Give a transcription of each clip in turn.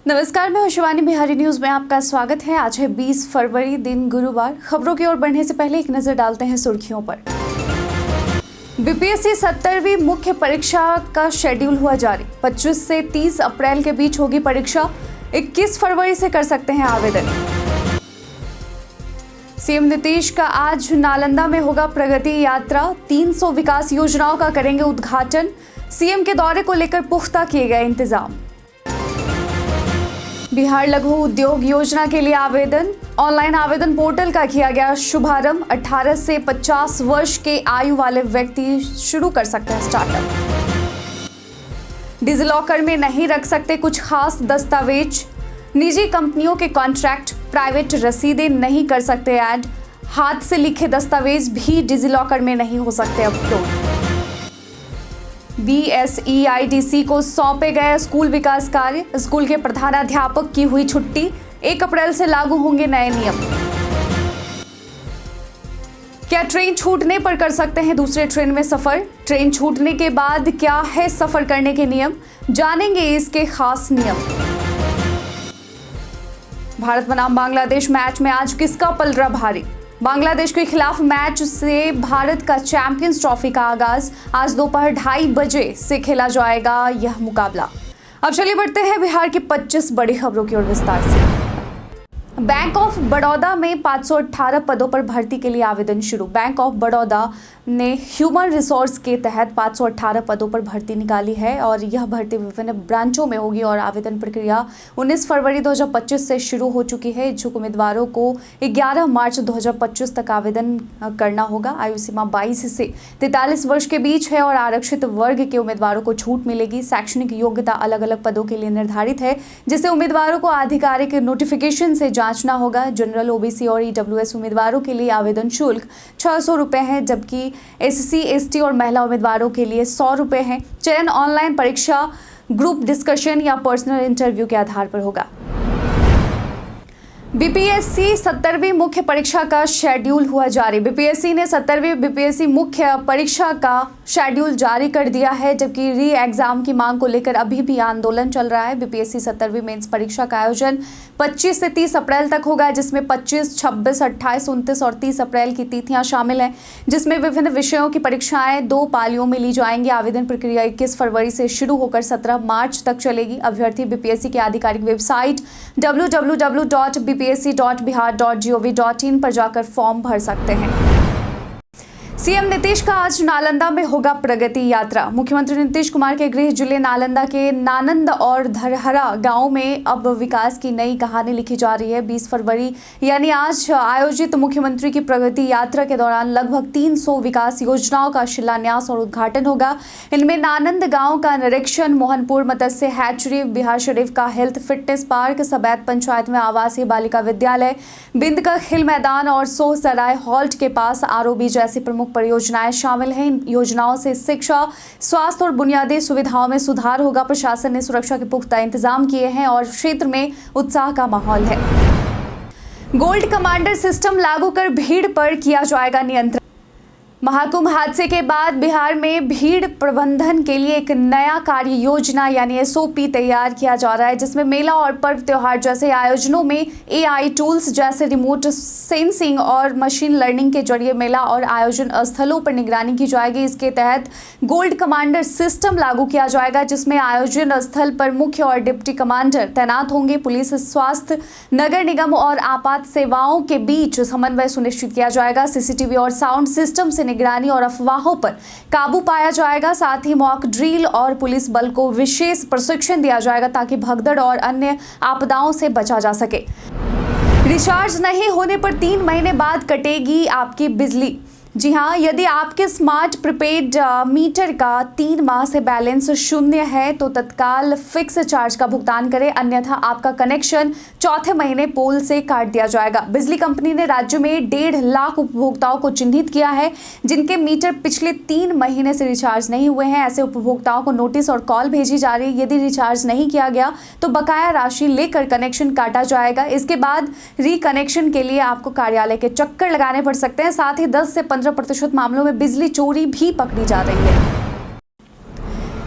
नमस्कार, मैं शिवानी बिहारी न्यूज में आपका स्वागत है। आज है 20 फरवरी, दिन गुरुवार। खबरों की ओर बढ़ने से पहले एक नजर डालते हैं सुर्खियों पर। बीपीएससी 70वीं मुख्य परीक्षा का शेड्यूल हुआ जारी। 25 से 30 अप्रैल के बीच होगी परीक्षा। 21 फरवरी से कर सकते हैं आवेदन। सीएम नीतीश का आज नालंदा में होगा प्रगति यात्रा। 300 विकास योजनाओं का करेंगे उद्घाटन। सीएम के दौरे को लेकर पुख्ता किए गए इंतजाम। बिहार लघु उद्योग योजना के लिए आवेदन। ऑनलाइन आवेदन पोर्टल का किया गया शुभारंभ। 18 से 50 वर्ष के आयु वाले व्यक्ति शुरू कर सकते हैं स्टार्टअप। डिजिलॉकर में नहीं रख सकते कुछ खास दस्तावेज। निजी कंपनियों के कॉन्ट्रैक्ट, प्राइवेट रसीदें नहीं कर सकते ऐड। हाथ से लिखे दस्तावेज भी डिजिलॉकर में नहीं हो सकते अपलोड। BSEIDC को सौंपे गए स्कूल विकास कार्य। स्कूल के प्रधानाध्यापक की हुई छुट्टी। 1 अप्रैल से लागू होंगे नए नियम। क्या ट्रेन छूटने पर कर सकते हैं दूसरे ट्रेन में सफर? ट्रेन छूटने के बाद क्या है सफर करने के नियम? जानेंगे इसके खास नियम। भारत बनाम बांग्लादेश मैच में आज किसका पलड़ा भारी? बांग्लादेश के खिलाफ मैच से भारत का चैंपियंस ट्रॉफी का आगाज। आज दोपहर 2:30 बजे से खेला जाएगा यह मुकाबला। अब चलिए बढ़ते हैं बिहार की 25 बड़ी खबरों की ओर विस्तार से। बैंक ऑफ बड़ौदा में 518 पदों पर भर्ती के लिए आवेदन शुरू। बैंक ऑफ बड़ौदा ने ह्यूमन रिसोर्स के तहत 518 पदों पर भर्ती निकाली है और यह भर्ती विभिन्न ब्रांचों में होगी और आवेदन प्रक्रिया 19 फरवरी 2025 से शुरू हो चुकी है। इच्छुक उम्मीदवारों को 11 मार्च 2025 तक आवेदन करना होगा। आयु सीमा 22 से 43 वर्ष के बीच है और आरक्षित वर्ग के उम्मीदवारों को छूट मिलेगी। शैक्षणिक योग्यता अलग अलग पदों के लिए निर्धारित है, जिसे उम्मीदवारों को आधिकारिक नोटिफिकेशन से जांचना होगा। जनरल, ओबीसी और ईडब्ल्यूएस उम्मीदवारों के लिए आवेदन शुल्क 600 रुपये है, जबकि SC, ST और महिला उम्मीदवारों के लिए 100 रुपये है। चयन ऑनलाइन परीक्षा, ग्रुप डिस्कशन या पर्सनल इंटरव्यू के आधार पर होगा। बीपीएससी 70वीं मुख्य परीक्षा का शेड्यूल हुआ जारी। बीपीएससी ने 70वीं बीपीएससी मुख्य परीक्षा का शेड्यूल जारी कर दिया है, जबकि री एग्जाम की मांग को लेकर अभी भी आंदोलन चल रहा है। बीपीएससी 70वीं मेंस परीक्षा का आयोजन 25 से 30 अप्रैल तक होगा, जिसमें 25, 26, 28, 29 और 30 अप्रैल की तिथियां शामिल हैं, जिसमें विभिन्न विषयों की परीक्षाएं 2 पालियों में ली जाएंगी। आवेदन प्रक्रिया 21 फरवरी से शुरू होकर 17 मार्च तक चलेगी। अभ्यर्थी बीपीएससी की आधिकारिक वेबसाइट www.bpsc.bihar.gov.in पर जाकर फॉर्म भर सकते हैं। सीएम नीतीश का आज नालंदा में होगा प्रगति यात्रा। मुख्यमंत्री नीतीश कुमार के गृह जिले नालंदा के नानंद और धरहरा गांव में अब विकास की नई कहानी लिखी जा रही है। 20 फरवरी यानी आज आयोजित मुख्यमंत्री की प्रगति यात्रा के दौरान लगभग 300 विकास योजनाओं का शिलान्यास और उद्घाटन होगा। इनमें नानंद गांव का निरीक्षण, मोहनपुर मत्स्य हैचरी, बिहार शरीफ का हेल्थ फिटनेस पार्क, सबैत पंचायत में आवासीय बालिका विद्यालय, बिंद का खेल मैदान और सोहसराय हॉल्ट के पास आरओबी जैसी प्रमुख परियोजनाएं शामिल हैं। इन योजनाओं से शिक्षा, स्वास्थ्य और बुनियादी सुविधाओं में सुधार होगा। प्रशासन ने सुरक्षा के पुख्ता इंतजाम किए हैं और क्षेत्र में उत्साह का माहौल है। गोल्ड कमांडर सिस्टम लागू कर भीड़ पर किया जाएगा नियंत्रण। महाकुंभ हादसे के बाद बिहार में भीड़ प्रबंधन के लिए एक नया कार्य योजना यानी SOP तैयार किया जा रहा है, जिसमें मेला और पर्व त्योहार जैसे आयोजनों में AI टूल्स जैसे रिमोट सेंसिंग और मशीन लर्निंग के जरिए मेला और आयोजन स्थलों पर निगरानी की जाएगी। इसके तहत गोल्ड कमांडर सिस्टम लागू किया जाएगा, जिसमें आयोजन स्थल पर मुख्य और डिप्टी कमांडर तैनात होंगे। पुलिस, स्वास्थ्य, नगर निगम और आपात सेवाओं के बीच समन्वय सुनिश्चित किया जाएगा। CCTV और साउंड सिस्टम से निगरानी और अफवाहों पर काबू पाया जाएगा। साथ ही मॉक ड्रिल और पुलिस बल को विशेष प्रशिक्षण दिया जाएगा ताकि भगदड़ और अन्य आपदाओं से बचा जा सके। रिचार्ज नहीं होने पर 3 महीने बाद कटेगी आपकी बिजली। जी हाँ, यदि आपके स्मार्ट प्रीपेड मीटर का 3 माह से बैलेंस 0 है तो तत्काल फिक्स चार्ज का भुगतान करें, अन्यथा आपका कनेक्शन 4थे महीने पोल से काट दिया जाएगा। बिजली कंपनी ने राज्य में 1.5 लाख उपभोक्ताओं को चिन्हित किया है, जिनके मीटर पिछले 3 महीने से रिचार्ज नहीं हुए हैं। ऐसे उपभोक्ताओं को नोटिस और कॉल भेजी जा रही है। यदि रिचार्ज नहीं किया गया तो बकाया राशि लेकर कनेक्शन काटा जाएगा। इसके बाद रिकनेक्शन के लिए आपको कार्यालय के चक्कर लगाने पड़ सकते हैं। साथ ही 10 से 15% मामलों में बिजली चोरी भी पकड़ी जा रही है।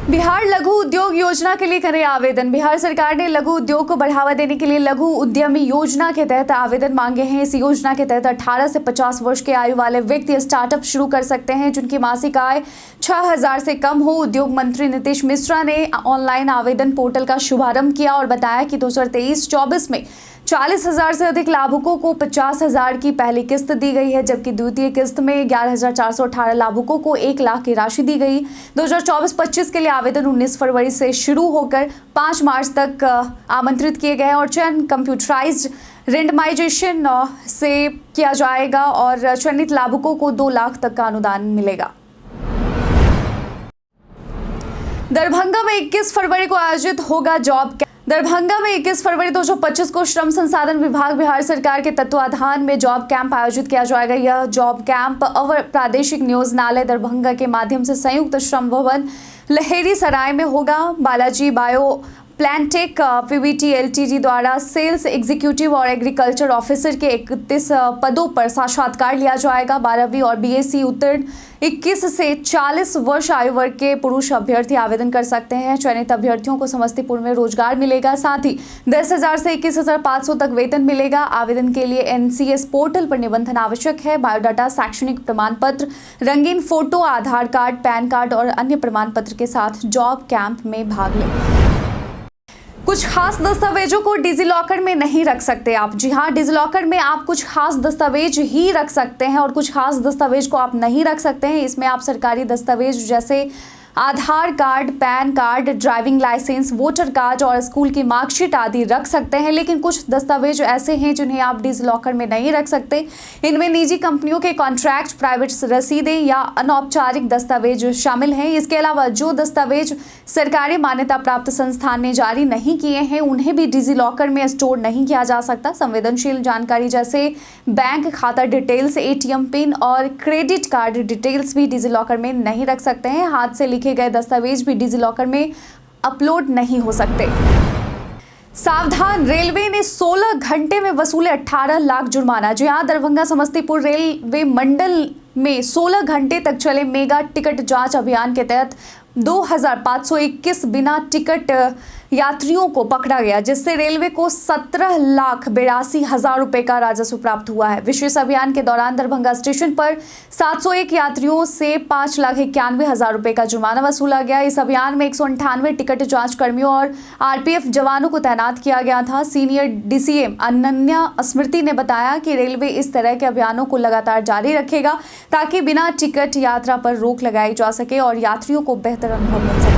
बिहार लघु उद्योग योजना के लिए करें आवेदन। बिहार सरकार ने लघु उद्योग को बढ़ावा देने के लिए लघु उद्यमी योजना के तहत आवेदन मांगे हैं। इस योजना के तहत 18 से 50 वर्ष के आयु वाले व्यक्ति स्टार्टअप शुरू कर सकते हैं जिनकी मासिक आय 6,000 से कम हो। उद्योग मंत्री नीतीश मिश्रा ने ऑनलाइन आवेदन पोर्टल का शुभारंभ किया और बताया कि 2023-24 में 40,000 से अधिक लाभुकों को 50,000 की पहली किस्त दी गई है, जबकि द्वितीय किस्त में 11,418 लाभुकों को 1 लाख की राशि दी गई। 2024-25 के लिए आवेदन 19 फरवरी से शुरू होकर 5 मार्च तक आमंत्रित किए गए और चयन कंप्यूटराइज्ड रेंडमाइजेशन से किया जाएगा और चयनित लाभुकों को 2 लाख तक का अनुदान मिलेगा। दरभंगा में 21 फरवरी को आयोजित होगा जॉब। दरभंगा में 21 फरवरी 2025 को श्रम संसाधन विभाग बिहार सरकार के तत्वाधान में जॉब कैंप आयोजित किया जाएगा। यह जॉब कैंप अवर प्रादेशिक नियोजनालय दरभंगा के माध्यम से संयुक्त श्रम भवन लहेरी सराय में होगा। बालाजी बायो प्लांटेक पीवीटी एलटीडी द्वारा सेल्स एग्जीक्यूटिव और एग्रीकल्चर ऑफिसर के 31 पदों पर साक्षात्कार लिया जाएगा। 12वीं और बीएससी उत्तीर्ण 21 से 40 वर्ष आयु वर्ग के पुरुष अभ्यर्थी आवेदन कर सकते हैं। चयनित अभ्यर्थियों को समस्तीपुर में रोजगार मिलेगा, साथ ही 10,000 से 21,500 तक वेतन मिलेगा। आवेदन के लिए एनसीएस पोर्टल पर निबंधन आवश्यक है। बायोडाटा, शैक्षणिक प्रमाण पत्र, रंगीन फोटो, आधार कार्ड, पैन कार्ड और अन्य प्रमाण पत्र के साथ जॉब कैंप में भाग लें। कुछ खास दस्तावेजों को डिजिलॉकर में नहीं रख सकते आप। जी हाँ, डिजिलॉकर में आप कुछ खास दस्तावेज ही रख सकते हैं और कुछ खास दस्तावेज को आप नहीं रख सकते हैं। इसमें आप सरकारी दस्तावेज जैसे Aadhaar card, PAN card, driving licence, voter card और स्कूल की मार्कशीट आदि रख सकते हैं, लेकिन कुछ दस्तावेज ऐसे हैं जिन्हें आप डिजिलॉकर में नहीं रख सकते। इनमें निजी कंपनियों के कॉन्ट्रैक्ट, प्राइवेट रसीदें या अनौपचारिक दस्तावेज शामिल हैं। इसके अलावा जो दस्तावेज सरकारी मान्यता प्राप्त संस्थान ने जारी नहीं किए हैं उन्हें भी डिजिलॉकर में स्टोर नहीं किया जा सकता। संवेदनशील जानकारी जैसे बैंक खाता डिटेल्स, एटीएम पिन और क्रेडिट कार्ड डिटेल्स भी डिजिलॉकर में नहीं रख सकते हैं। हाथ से लिखे गए दस्तावेज भी डिजिलॉकर में अपलोड नहीं हो सकते। सावधान, रेलवे ने 16 घंटे में वसूले 18 लाख जुर्माना। जी हां, दरभंगा समस्तीपुर रेलवे मंडल में 16 घंटे तक चले मेगा टिकट जांच अभियान के तहत 2,521 बिना टिकट यात्रियों को पकड़ा गया, जिससे रेलवे को 17,82,000 रुपए का राजस्व प्राप्त हुआ है। विशेष अभियान के दौरान दरभंगा स्टेशन पर 701 यात्रियों से 5,91,000 रुपए का जुर्माना वसूला गया। इस अभियान में 198 टिकट जांच कर्मियों और आरपीएफ जवानों को तैनात किया गया था। सीनियर डीसीएम अनन्या स्मृति ने बताया कि रेलवे इस तरह के अभियानों को लगातार जारी रखेगा ताकि बिना टिकट यात्रा पर रोक लगाई जा सके और यात्रियों को बेहतर अनुभव मिल सके।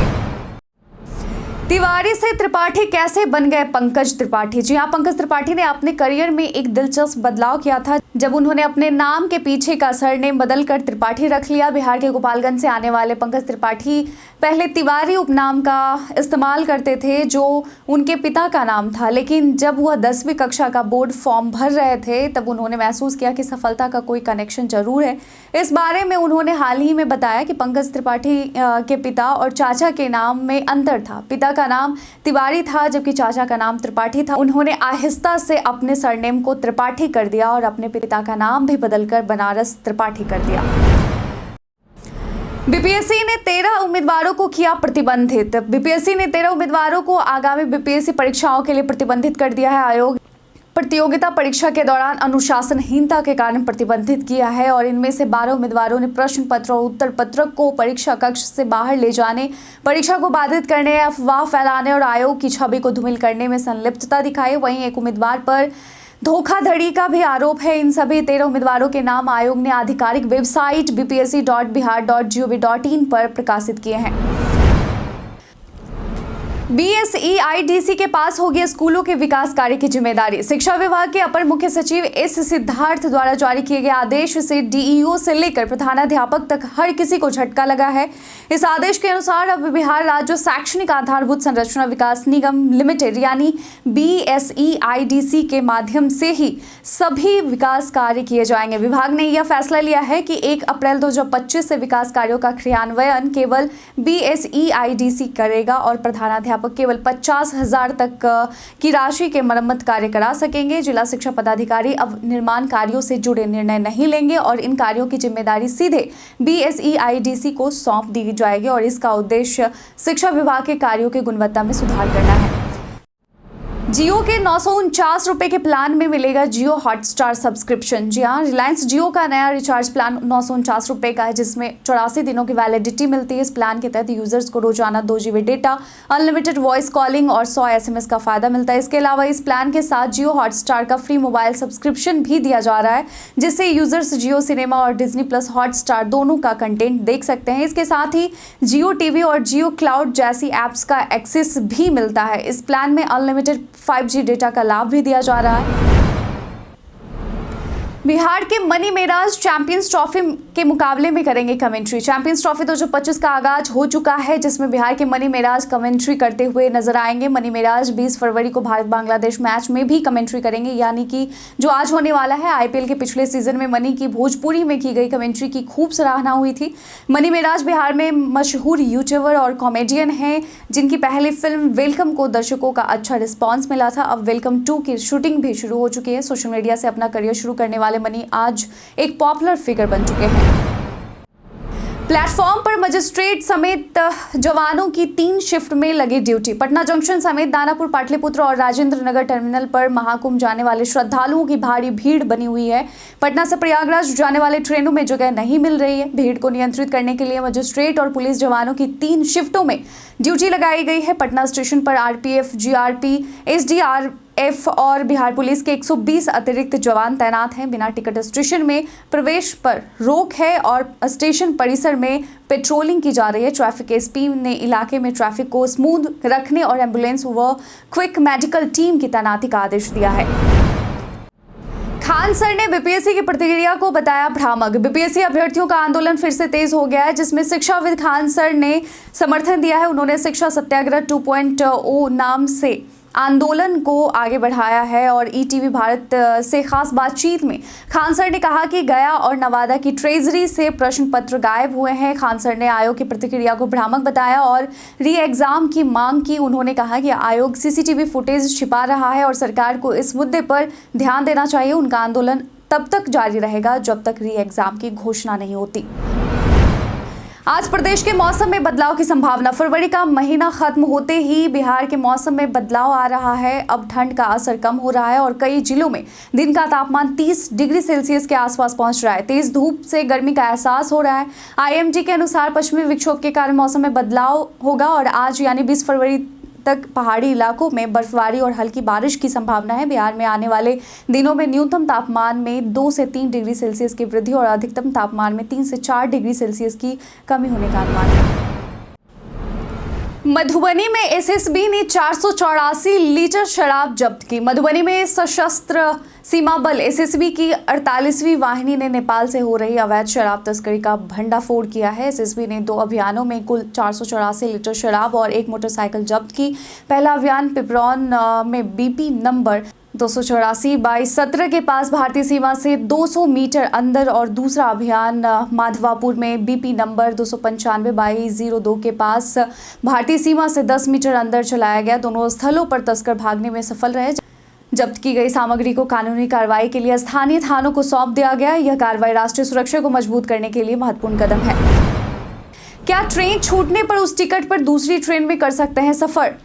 तिवारी से त्रिपाठी कैसे बन गए पंकज त्रिपाठी? जी हाँ, पंकज त्रिपाठी ने अपने करियर में एक दिलचस्प बदलाव किया था जब उन्होंने अपने नाम के पीछे का सरनेम बदलकर त्रिपाठी रख लिया। बिहार के गोपालगंज से आने वाले पंकज त्रिपाठी पहले तिवारी उपनाम का इस्तेमाल करते थे जो उनके पिता का नाम था, लेकिन जब वह 10वीं कक्षा का बोर्ड फॉर्म भर रहे थे तब उन्होंने महसूस किया कि सफलता का कोई कनेक्शन जरूर है। इस बारे में उन्होंने हाल ही में बताया कि पंकज त्रिपाठी के पिता और चाचा के नाम में अंतर था। पिता का नाम तिवारी था जबकि चाचा का नाम त्रिपाठी था। उन्होंने आहिस्ता से अपने सरनेम को त्रिपाठी कर दिया और अपने पिता का नाम भी बदलकर बनारस त्रिपाठी कर दिया। बीपीएससी ने 13 उम्मीदवारों को किया प्रतिबंधित। बीपीएससी ने 13 उम्मीदवारों को आगामी बीपीएससी परीक्षाओं के लिए प्रतिबंधित कर दिया है। आयोग प्रतियोगिता परीक्षा के दौरान अनुशासनहीनता के कारण प्रतिबंधित किया है और इनमें से 12 उम्मीदवारों ने प्रश्न पत्र और उत्तर पत्रक को परीक्षा कक्ष से बाहर ले जाने, परीक्षा को बाधित करने, अफवाह फैलाने और आयोग की छवि को धूमिल करने में संलिप्तता दिखाई। वहीं एक उम्मीदवार पर धोखाधड़ी का भी आरोप है। इन सभी 13 उम्मीदवारों के नाम आयोग ने आधिकारिक वेबसाइट bpsc.bihar.gov.in पर प्रकाशित किए हैं। बीएसईआईडीसी के पास होगी स्कूलों के विकास कार्य की जिम्मेदारी। शिक्षा विभाग के अपर मुख्य सचिव एस सिद्धार्थ द्वारा जारी किए गए आदेश से डीईओ से लेकर प्रधानाध्यापक तक हर किसी को झटका लगा है। इस आदेश के अनुसार अब बिहार राज्य शैक्षणिक आधारभूत संरचना विकास निगम लिमिटेड यानी बीएसईआईडीसी के माध्यम से ही सभी विकास कार्य किए जाएंगे। विभाग ने यह फैसला लिया है कि 1 अप्रैल 2025 से विकास कार्यों का क्रियान्वयन केवल बीएसईआईडीसी करेगा और प्रधानाध्यापक अध्यापक केवल 50,000 तक की राशि के मरम्मत कार्य करा सकेंगे। जिला शिक्षा पदाधिकारी अब निर्माण कार्यों से जुड़े निर्णय नहीं लेंगे और इन कार्यों की जिम्मेदारी सीधे BSEIDC को सौंप दी जाएगी और इसका उद्देश्य शिक्षा विभाग के कार्यों की गुणवत्ता में सुधार करना है। जियो के 949 रुपए के प्लान में मिलेगा जियो हॉटस्टार सब्सक्रिप्शन। जी हाँ, रिलायंस जियो का नया रिचार्ज प्लान 949 रुपए का है, जिसमें 84 दिनों की वैलिडिटी मिलती है। इस प्लान के तहत यूजर्स को रोजाना 2 GB data, unlimited voice calling और 100 SMS का फायदा मिलता है। इसके अलावा इस प्लान के साथ जियो हॉटस्टार का फ्री मोबाइल सब्सक्रिप्शन भी दिया जा रहा है, जिससे यूजर्स जियो सिनेमा और डिज्नी प्लस हॉटस्टार दोनों का कंटेंट देख सकते हैं। इसके साथ ही जियो टीवी और जियो क्लाउड जैसी एप्स का एक्सेस भी मिलता है। इस प्लान में अनलिमिटेड 5G डेटा का लाभ भी दिया जा रहा है। बिहार के मनी मेराज चैंपियंस ट्रॉफी के मुकाबले में करेंगे कमेंट्री। चैंपियंस ट्रॉफी 2025 का आगाज हो चुका है, जिसमें बिहार के मनी मेराज कमेंट्री करते हुए नजर आएंगे। मनी मेराज 20 फरवरी को भारत बांग्लादेश मैच में भी कमेंट्री करेंगे, यानी कि जो आज होने वाला है। IPL के पिछले सीजन में मनी की भोजपुरी में की गई कमेंट्री की खूब सराहना हुई थी। मनी मेराज बिहार में मशहूर यूट्यूबर और कॉमेडियन हैं, जिनकी पहली फिल्म वेलकम को दर्शकों का अच्छा रिस्पॉन्स मिला था। अब वेलकम 2 की शूटिंग भी शुरू हो चुकी है। सोशल मीडिया से अपना करियर शुरू करने वाले मनी आज एक पॉपुलर फिगर बन चुके हैं। प्लेटफॉर्म पर मजिस्ट्रेट समेत जवानों की 3 शिफ्ट में लगी ड्यूटी। पटना जंक्शन समेत दानापुर, पाटलिपुत्र और राजेंद्र नगर टर्मिनल पर महाकुंभ जाने वाले श्रद्धालुओं की भारी भीड़ बनी हुई है। पटना से प्रयागराज जाने वाले ट्रेनों में जगह नहीं मिल रही है। भीड़ को नियंत्रित करने के लिए मजिस्ट्रेट और पुलिस जवानों की 3 शिफ्टों में ड्यूटी लगाई गई है। पटना स्टेशन पर RPF, GRP, SDRF और बिहार पुलिस के 120 अतिरिक्त जवान तैनात हैं। बिना टिकट स्टेशन में प्रवेश पर रोक है और स्टेशन परिसर में पेट्रोलिंग की जा रही है। ट्रैफिक SP ने इलाके में ट्रैफिक को स्मूथ रखने और एम्बुलेंस व क्विक मेडिकल टीम की तैनाती का आदेश दिया है। खान सर ने BPSC की प्रतिक्रिया को बताया भ्रामक। BPSC अभ्यर्थियों का आंदोलन फिर से तेज हो गया है, जिसमें शिक्षाविद खान सर ने समर्थन दिया है। उन्होंने शिक्षा सत्याग्रह 2.0 नाम से आंदोलन को आगे बढ़ाया है और ETV भारत से खास बातचीत में खान सर ने कहा कि गया और नवादा की ट्रेजरी से प्रश्न पत्र गायब हुए हैं। खान सर ने आयोग की प्रतिक्रिया को भ्रामक बताया और री एग्जाम की मांग की। उन्होंने कहा कि आयोग CCTV फुटेज छिपा रहा है और सरकार को इस मुद्दे पर ध्यान देना चाहिए। उनका आंदोलन तब तक जारी रहेगा जब तक री एग्जाम की घोषणा नहीं होती। आज प्रदेश के मौसम में बदलाव की संभावना। फरवरी का महीना खत्म होते ही बिहार के मौसम में बदलाव आ रहा है। अब ठंड का असर कम हो रहा है और कई जिलों में दिन का तापमान 30 डिग्री सेल्सियस के आसपास पहुंच रहा है। तेज धूप से गर्मी का एहसास हो रहा है। IMD के अनुसार पश्चिमी विक्षोभ के कारण मौसम में बदलाव होगा और आज यानी 20 फरवरी तक पहाड़ी इलाकों में बर्फबारी और हल्की बारिश की संभावना है। बिहार में आने वाले दिनों में न्यूनतम तापमान में 2 से 3 डिग्री सेल्सियस की वृद्धि और अधिकतम तापमान में 3 से 4 डिग्री सेल्सियस की कमी होने का अनुमान है। मधुबनी में SSB ने 484 लीटर शराब जब्त की। मधुबनी में सशस्त्र सीमा बल SSB की 48वीं वाहिनी ने नेपाल से हो रही अवैध शराब तस्करी का भंडाफोड़ किया है। SSB ने 2 अभियानों में कुल 484 लीटर शराब और 1 मोटरसाइकिल जब्त की। पहला अभियान पिपरौन में BP नंबर 284/17 के पास भारतीय सीमा से 200 मीटर अंदर और दूसरा अभियान माधवापुर में BP नंबर 295/02 के पास भारतीय सीमा से 10 मीटर अंदर चलाया गया। दोनों स्थलों पर तस्कर भागने में सफल रहे। जब्त की गई सामग्री को कानूनी कार्रवाई के लिए स्थानीय थानों को सौंप दिया गया। यह कार्रवाई राष्ट्रीय सुरक्षा को मजबूत करने के लिए महत्वपूर्ण कदम है। क्या ट्रेन छूटने पर उस टिकट पर दूसरी ट्रेन में कर सकते हैं सफर?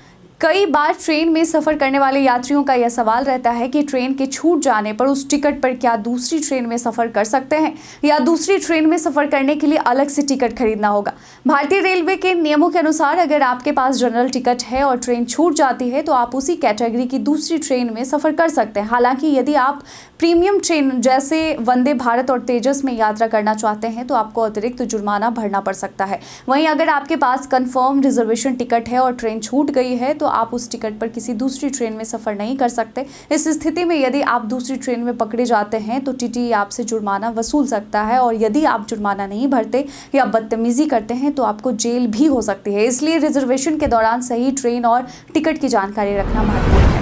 कई बार ट्रेन में सफर करने वाले यात्रियों का यह सवाल रहता है कि ट्रेन के छूट जाने पर उस टिकट पर क्या दूसरी ट्रेन में सफर कर सकते हैं या दूसरी ट्रेन में सफर करने के लिए अलग से टिकट खरीदना होगा। भारतीय रेलवे के नियमों के अनुसार अगर आपके पास जनरल टिकट है और ट्रेन छूट जाती है तो आप उसी कैटेगरी की दूसरी ट्रेन में सफर कर सकते हैं। हालांकि यदि आप प्रीमियम ट्रेन जैसे वंदे भारत और तेजस में यात्रा करना चाहते हैं तो आपको अतिरिक्त जुर्माना भरना पड़ सकता है। वहीं अगर आपके पास कंफर्म रिजर्वेशन टिकट है और ट्रेन छूट गई है तो आप उस टिकट पर किसी दूसरी ट्रेन में सफर नहीं कर सकते। इस स्थिति में यदि आप दूसरी ट्रेन में पकड़े जाते हैं तो TTE आपसे जुर्माना वसूल सकता है और यदि आप जुर्माना नहीं भरते या बदतमीजी करते हैं तो आपको जेल भी हो सकती है। इसलिए रिजर्वेशन के दौरान सही ट्रेन और टिकट की जानकारी रखना महत्वपूर्ण है।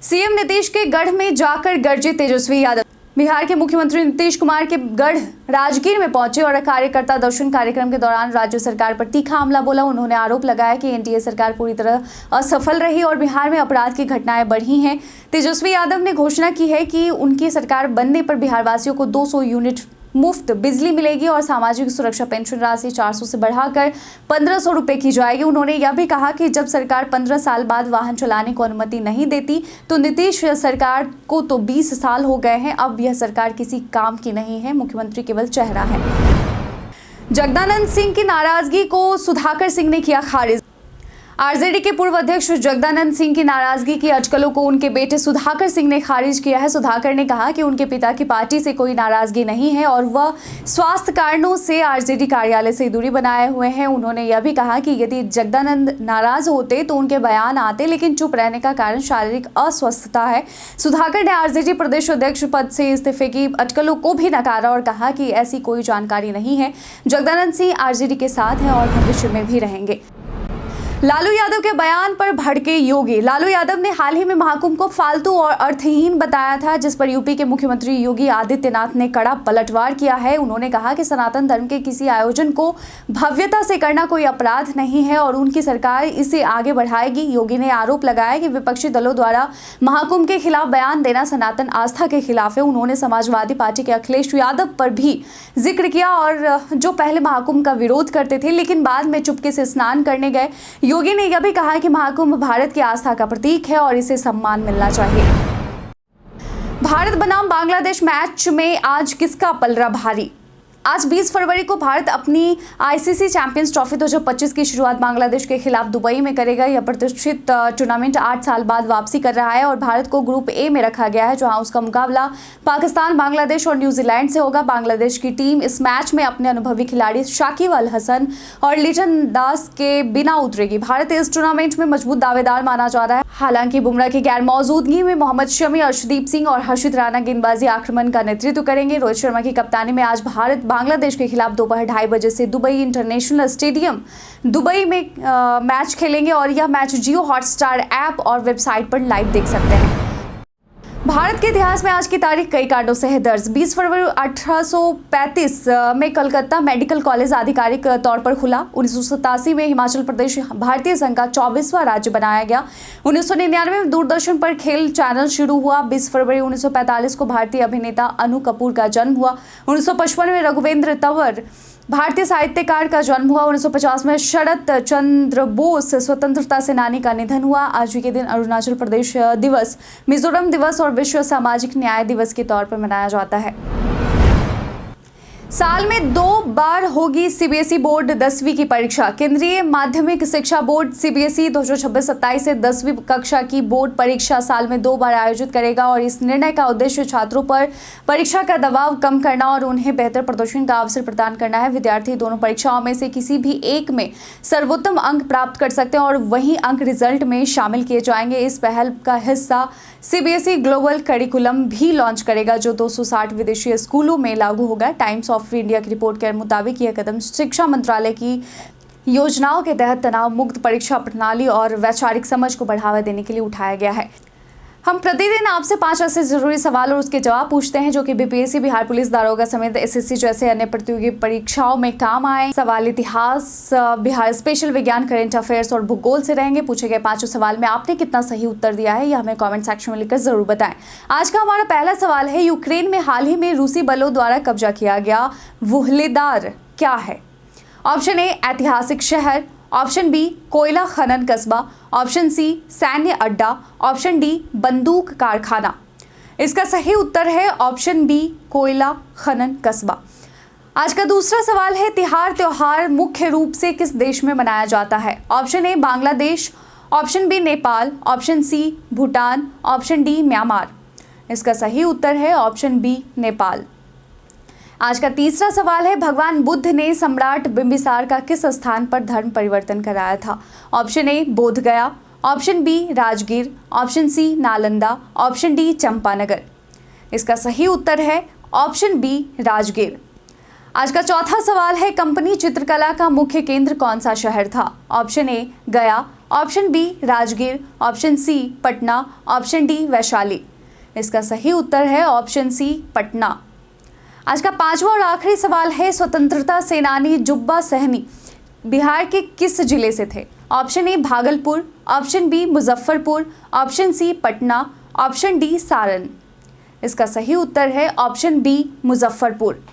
सीएम नीतीश के गढ़ में जाकर गरजे तेजस्वी यादव। बिहार के मुख्यमंत्री नीतीश कुमार के गढ़ राजगीर में पहुंचे और कार्यकर्ता दर्शन कार्यक्रम के दौरान राज्य सरकार पर तीखा हमला बोला। उन्होंने आरोप लगाया कि एनडीए सरकार पूरी तरह असफल रही और बिहार में अपराध की घटनाएं बढ़ी हैं। तेजस्वी यादव ने घोषणा की है कि उनकी सरकार बनने पर बिहार वासियों को 200 यूनिट मुफ्त बिजली मिलेगी और सामाजिक सुरक्षा पेंशन राशि 400 से बढ़ाकर 1500 रुपए की जाएगी। उन्होंने यह भी कहा कि जब सरकार 15 साल बाद वाहन चलाने को अनुमति नहीं देती तो नीतीश सरकार को तो 20 साल हो गए हैं, अब यह सरकार किसी काम की नहीं है, मुख्यमंत्री केवल चेहरा है। जगदानंद सिंह की नाराजगी को सुधाकर सिंह ने किया खारिज। आरजेडी के पूर्व अध्यक्ष जगदानंद सिंह की नाराजगी की अटकलों को उनके बेटे सुधाकर सिंह ने खारिज किया है। सुधाकर ने कहा कि उनके पिता की पार्टी से कोई नाराजगी नहीं है और वह स्वास्थ्य कारणों से आरजेडी कार्यालय से दूरी बनाए हुए हैं। उन्होंने यह भी कहा कि यदि जगदानंद नाराज होते तो उनके बयान आते, लेकिन चुप रहने का कारण शारीरिक अस्वस्थता है। सुधाकर ने आरजेडी प्रदेश अध्यक्ष पद से इस्तीफे की अटकलों को भी नकारा और कहा कि ऐसी कोई जानकारी नहीं है। जगदानंद सिंह आरजेडी के साथ हैं और भविष्य में भी रहेंगे। लालू यादव के बयान पर भड़के योगी। लालू यादव ने हाल ही में महाकुंभ को फालतू और अर्थहीन बताया था, जिस पर यूपी के मुख्यमंत्री योगी आदित्यनाथ ने कड़ा पलटवार किया है। उन्होंने कहा कि सनातन धर्म के किसी आयोजन को भव्यता से करना कोई अपराध नहीं है और उनकी सरकार इसे आगे बढ़ाएगी। योगी ने आरोप लगाया कि विपक्षी दलों द्वारा महाकुंभ के खिलाफ बयान देना सनातन आस्था के खिलाफ है। उन्होंने समाजवादी पार्टी के अखिलेश यादव पर भी जिक्र किया और जो पहले महाकुंभ का विरोध करते थे लेकिन बाद में चुपके से स्नान करने गए। योगी ने यह भी कहा कि महाकुंभ भारत की आस्था का प्रतीक है और इसे सम्मान मिलना चाहिए। भारत बनाम बांग्लादेश मैच में आज किसका पलड़ा भारी। आज 20 फरवरी को भारत अपनी आईसीसी चैंपियंस ट्रॉफी 2025 की शुरुआत बांग्लादेश के खिलाफ दुबई में करेगा। यह प्रतिष्ठित टूर्नामेंट 8 साल बाद वापसी कर रहा है और भारत को ग्रुप ए में रखा गया है, जहां उसका मुकाबला पाकिस्तान, बांग्लादेश और न्यूजीलैंड से होगा। बांग्लादेश की टीम इस मैच में अपने अनुभवी खिलाड़ी शाकिब अल हसन और लिटन दास के बिना उतरेगी। भारत इस टूर्नामेंट में मजबूत दावेदार माना जा रहा है। हालांकि बुमराह की गैर मौजूदगी में मोहम्मद शमी, अर्शदीप सिंह और हर्षित राणा गेंदबाजी आक्रमण का नेतृत्व करेंगे। रोहित शर्मा की कप्तानी में आज भारत बांग्लादेश के खिलाफ दोपहर 2:30 बजे से दुबई इंटरनेशनल स्टेडियम दुबई में मैच खेलेंगे और यह मैच जियो हॉटस्टार ऐप और वेबसाइट पर लाइव देख सकते हैं। भारत के इतिहास में आज की तारीख कई कांडों से है दर्ज। 20 फरवरी 1835 में कलकत्ता मेडिकल कॉलेज आधिकारिक तौर पर खुला। 1987 में हिमाचल प्रदेश भारतीय संघ का 24वां राज्य बनाया गया। 1999 में दूरदर्शन पर खेल चैनल शुरू हुआ। 20 फरवरी 1945 को भारतीय अभिनेता अनु कपूर का जन्म हुआ। 1955 में रघुवेंद्र तंवर भारतीय साहित्यकार का जन्म हुआ। 1950 में शरत चंद्र बोस स्वतंत्रता सेनानी का निधन हुआ। आज ही के दिन अरुणाचल प्रदेश दिवस, मिजोरम दिवस और विश्व सामाजिक न्याय दिवस के तौर पर मनाया जाता है। साल में 2 बार होगी सीबीएसई बोर्ड 10वीं की परीक्षा। केंद्रीय माध्यमिक शिक्षा बोर्ड सीबीएसई 2026-27 से 10वीं कक्षा की बोर्ड परीक्षा साल में 2 बार आयोजित करेगा और इस निर्णय का उद्देश्य छात्रों पर परीक्षा का दबाव कम करना और उन्हें बेहतर प्रदर्शन का अवसर प्रदान करना है। विद्यार्थी दोनों परीक्षाओं में से किसी भी एक में सर्वोत्तम अंक प्राप्त कर सकते हैं और वही अंक रिजल्ट में शामिल किए जाएंगे। इस पहल का हिस्सा सीबीएसई ग्लोबल करिकुलम भी लॉन्च करेगा, जो 260 विदेशी स्कूलों में लागू होगा। टाइम्स ऑफ इंडिया की रिपोर्ट के मुताबिक यह कदम शिक्षा मंत्रालय की योजनाओं के तहत तनाव मुक्त परीक्षा प्रणाली और वैचारिक समझ को बढ़ावा देने के लिए उठाया गया है। हम प्रतिदिन आपसे 5 ऐसे जरूरी सवाल और उसके जवाब पूछते हैं जो कि बीपीएससी, बिहार पुलिस दारोगा समेत एसएससी जैसे अन्य प्रतियोगी परीक्षाओं में काम आए। सवाल इतिहास, बिहार स्पेशल, विज्ञान, करंट अफेयर्स और भूगोल से रहेंगे। पूछे गए 5 सवाल में आपने कितना सही उत्तर दिया है यह हमें कमेंट सेक्शन में लिखकर जरूर बताएं। आज का हमारा पहला सवाल है, यूक्रेन में हाल ही में रूसी बलों द्वारा कब्जा किया गया वुहलेदार क्या है। ऑप्शन ए ऐतिहासिक शहर, ऑप्शन बी कोयला खनन कस्बा, ऑप्शन सी सैन्य अड्डा, ऑप्शन डी बंदूक कारखाना। इसका सही उत्तर है ऑप्शन बी कोयला खनन कस्बा। आज का दूसरा सवाल है, तिहार त्योहार मुख्य रूप से किस देश में मनाया जाता है। Option A Bangladesh, option B Nepal, option C Bhutan, option D Myanmar. इसका सही उत्तर है ऑप्शन बी नेपाल। आज का तीसरा सवाल है, भगवान बुद्ध ने सम्राट बिंबिसार का किस स्थान पर धर्म परिवर्तन कराया था। Option A Bodh Gaya, option B Rajgir, option C Nalanda, option D Champanagar. इसका सही उत्तर है ऑप्शन बी राजगीर। आज का चौथा सवाल है, कंपनी चित्रकला का मुख्य केंद्र कौन सा शहर था। Option A Gaya, option B Rajgir, option C Patna, option D Vaishali. इसका सही उत्तर है ऑप्शन सी पटना। आज का पांचवा और आखिरी सवाल है, स्वतंत्रता सेनानी जुब्बा सहनी बिहार के किस जिले से थे? Option A Bhagalpur, option B Muzaffarpur, option C Patna, option D Saran. इसका सही उत्तर है ऑप्शन बी मुजफ्फरपुर।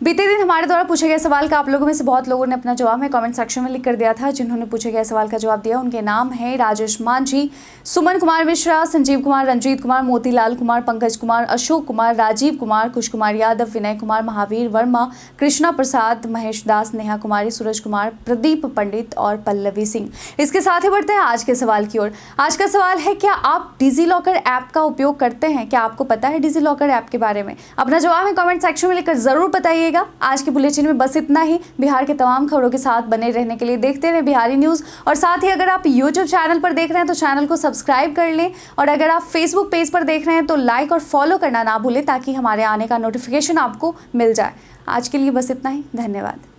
बीते दिन हमारे द्वारा पूछे गए सवाल का आप लोगों में से बहुत लोगों ने अपना जवाब में कमेंट सेक्शन में लिख कर दिया था। जिन्होंने पूछे गए सवाल का जवाब दिया उनके नाम हैं राजेश मांझी, सुमन कुमार मिश्रा, संजीव कुमार, रंजीत कुमार, मोतीलाल कुमार, पंकज कुमार, अशोक कुमार, राजीव कुमार, कुश कुमार यादव, विनय कुमार, महावीर वर्मा, कृष्णा प्रसाद, महेश दास, नेहा कुमारी, सूरज कुमार, प्रदीप पंडित और पल्लवी सिंह। इसके साथ ही बढ़ते हैं आज के सवाल की ओर। आज का सवाल है, क्या आप डिजीलॉकर ऐप का उपयोग करते हैं? क्या आपको पता है डिजीलॉकर ऐप के बारे में? अपना जवाब में कमेंट सेक्शन में लिखकर जरूर बताइए। आज के बुलेटिन में बस इतना ही। बिहार के तमाम खबरों के साथ बने रहने के लिए देखते रहे बिहारी न्यूज़। और साथ ही अगर आप YouTube चैनल पर देख रहे हैं तो चैनल को सब्सक्राइब कर लें, और अगर आप Facebook पेज पर देख रहे हैं तो लाइक और फॉलो करना ना भूलें ताकि हमारे आने का नोटिफिकेशन आपको मिल जाए। आज के लिए बस इतना ही। धन्यवाद।